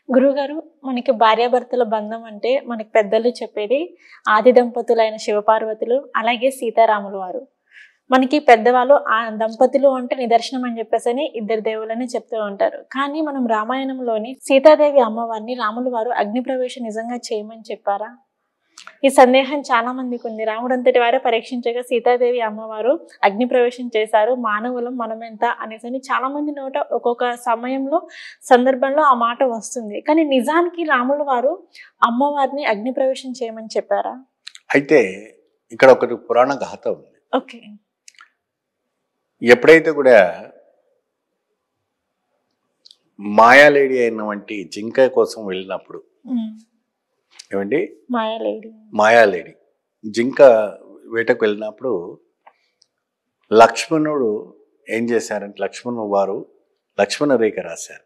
గురువుగారు, మనకి భార్యాభర్తల బంధం అంటే మనకి పెద్దలు చెప్పేది ఆది దంపతులైన శివపార్వతులు, అలాగే సీతారాముల వారు. మనకి పెద్దవాళ్ళు ఆ దంపతులు అంటే నిదర్శనం అని చెప్పేసని ఇద్దరు దేవులని చెప్తూ ఉంటారు. కానీ మనం రామాయణంలోని సీతాదేవి అమ్మవారిని రాముల వారు అగ్ని ప్రవేశం నిజంగా చేయమని చెప్పారా? ఈ సందేహం చాలా మందికి ఉంది. రాముడంతటి వారే పరీక్షించగా సీతాదేవి అమ్మవారు అగ్ని ప్రవేశం చేశారు. మానవులం మనమెంత అనేసి చాలా మంది నోట ఒక్కొక్క సమయంలో సందర్భంలో ఆ మాట వస్తుంది. కానీ నిజానికి రాముల వారు అమ్మవారిని అగ్ని ప్రవేశం చేయమని చెప్పారా? అయితే ఇక్కడ ఒకటి పురాణ గాథ ఉంది. ఓకే. ఎప్పుడైతే కూడా మాయాలేడి అయినటువంటి జింక కోసం వెళ్ళినప్పుడు, ఏమండి మాయాలేడి జింక వేటకు వెళ్ళినప్పుడు లక్ష్మణుడు ఏం చేశారంటే లక్ష్మణుడు వారు లక్ష్మణ రేఖ రాశారు.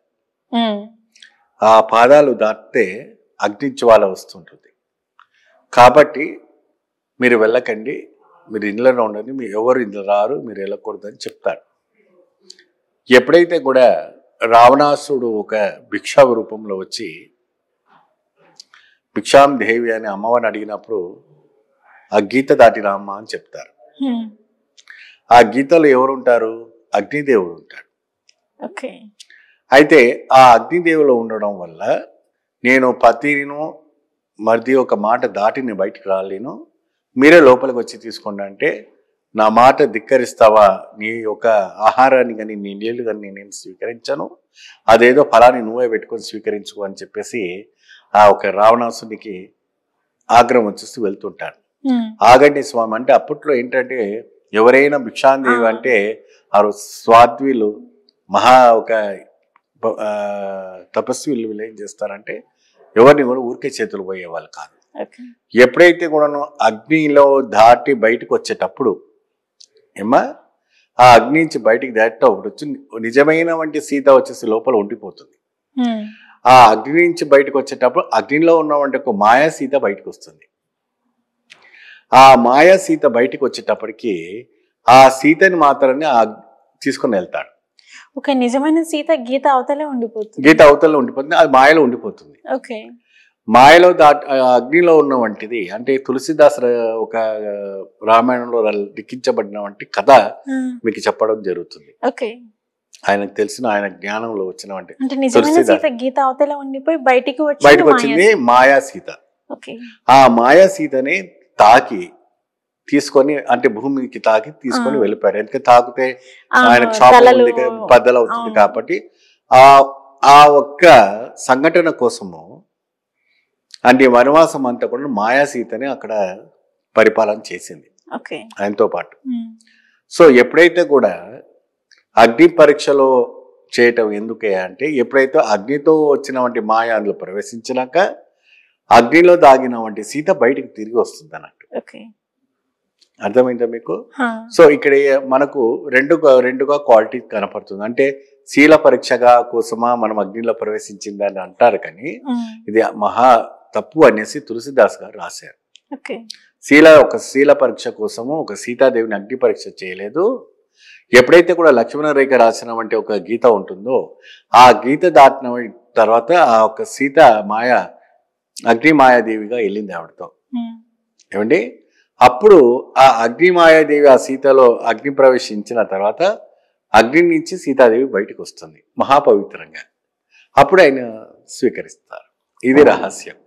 ఆ పాదాలు దాటితే అగ్నిజ్వాల వస్తుంటుంది, కాబట్టి మీరు వెళ్ళకండి, మీరు ఇండ్లలో ఉండండి, మీరు ఎవరు ఇంట్లో రారు, మీరు వెళ్ళకూడదని చెప్తాడు. ఎప్పుడైతే కూడా రావణాసుడు ఒక భిక్షా రూపంలో వచ్చి భిక్షాం దేవి అని అమ్మవారిని అడిగినప్పుడు ఆ గీత దాటి రామ్మ అని చెప్తారు. ఆ గీతలో ఎవరు ఉంటారు? అగ్నిదేవుడు ఉంటాడు. అయితే ఆ అగ్నిదేవులో ఉండడం వల్ల నేను పతిను మరిది ఒక మాట దాటి నేను బయటికి రాలేను, మీరే లోపలికి వచ్చి తీసుకోండి అంటే, నా మాట ధిక్కరిస్తావా, నీ యొక్క ఆహారాన్ని కానీ నీ నీళ్లు కానీ నేను స్వీకరించాను, అదేదో ఫలాన్ని నువ్వే పెట్టుకొని స్వీకరించుకో అని చెప్పేసి ఆ ఒక రావణాసునికి ఆగ్రహం వచ్చేసి వెళ్తుంటాడు. ఆగండి స్వామి అంటే, అప్పట్లో ఏంటంటే ఎవరైనా భిక్షాందేవి అంటే ఆ స్వాద్వీలు మహా ఒక తపస్వీలు వీళ్ళు ఏం చేస్తారంటే ఎవరిని కూడా ఊరికే చేతులు పోయేవాళ్ళు కాదు. ఎప్పుడైతే కూడాను అగ్నిలో దాటి బయటకు వచ్చేటప్పుడు ఆ అగ్ని నుంచి బయటికి దాటేటప్పుడు వచ్చి నిజమైన వంటి సీత వచ్చేసి లోపల ఉండిపోతుంది. ఆ అగ్ని నుంచి బయటకు వచ్చేటప్పుడు అగ్నిలో ఉన్నవంటి ఒక మాయా సీత బయటకు వస్తుంది. ఆ మాయా సీత బయటకు వచ్చేటప్పటికి ఆ సీతని మాత్రాన్ని తీసుకుని వెళ్తాడు. ఒక నిజమైన సీత గీత అవతలే ఉండిపోతుంది. గీత అవతలే ఉండిపోతుంది, అది మాయలో ఉండిపోతుంది. మాయలో అగ్నిలో ఉన్న వంటిది అంటే తులసిదాస్ ఒక రామాయణంలో లిఖించబడిన వంటి కథ మీకు చెప్పడం జరుగుతుంది. ఆయనకు తెలిసిన ఆయన జ్ఞానంలో వచ్చిన వంటి బయటకు వచ్చింది మాయా సీత. ఆ మాయా సీతని తాకి తీసుకొని అంటే భూమికి తాకి తీసుకొని వెళ్ళిపోయారు. ఎందుకంటే తాకితే ఆయనకు శాపం ఉంది, బద్దలు అవుతుంది. కాబట్టి ఆ ఒక్క సంఘటన కోసము అంటే వనవాసం అంతా కూడా మాయా సీతని అక్కడ పరిపాలన చేసింది ఆయనతో పాటు. సో ఎప్పుడైతే కూడా అగ్ని పరీక్షలో చేయటం ఎందుకే అంటే, ఎప్పుడైతే అగ్నితో వచ్చిన వంటి మాయ అందులో ప్రవేశించినాక అగ్నిలో దాగిన వంటి సీత బయటికి తిరిగి వస్తుంది అన్నట్టు. అర్థమైందా మీకు? సో ఇక్కడ మనకు రెండుగా క్వాలిటీ కనపడుతుంది. అంటే శీల పరీక్షగా కోసమా మనం అగ్నిలో ప్రవేశించిందని అంటారు, కానీ ఇది మహా తప్పు అనేసి తులసిదాస్ గారు రాశారు. శీల పరీక్ష కోసము ఒక సీతాదేవిని అగ్ని పరీక్ష చేయలేదు. ఎప్పుడైతే కూడా లక్ష్మణ రేఖ రాసిన వంటి ఒక గీత ఉంటుందో ఆ గీత దాటిన తర్వాత ఆ ఒక సీత అగ్ని మాయాదేవిగా వెళ్ళింది ఆవిడతో. ఏమండి, అప్పుడు ఆ అగ్ని మాయాదేవి ఆ సీతలో అగ్ని ప్రవేశించిన తర్వాత అగ్ని నుంచి సీతాదేవి బయటకు వస్తుంది మహాపవిత్రంగా. అప్పుడు ఆయన స్వీకరిస్తారు. ఇది రహస్యం.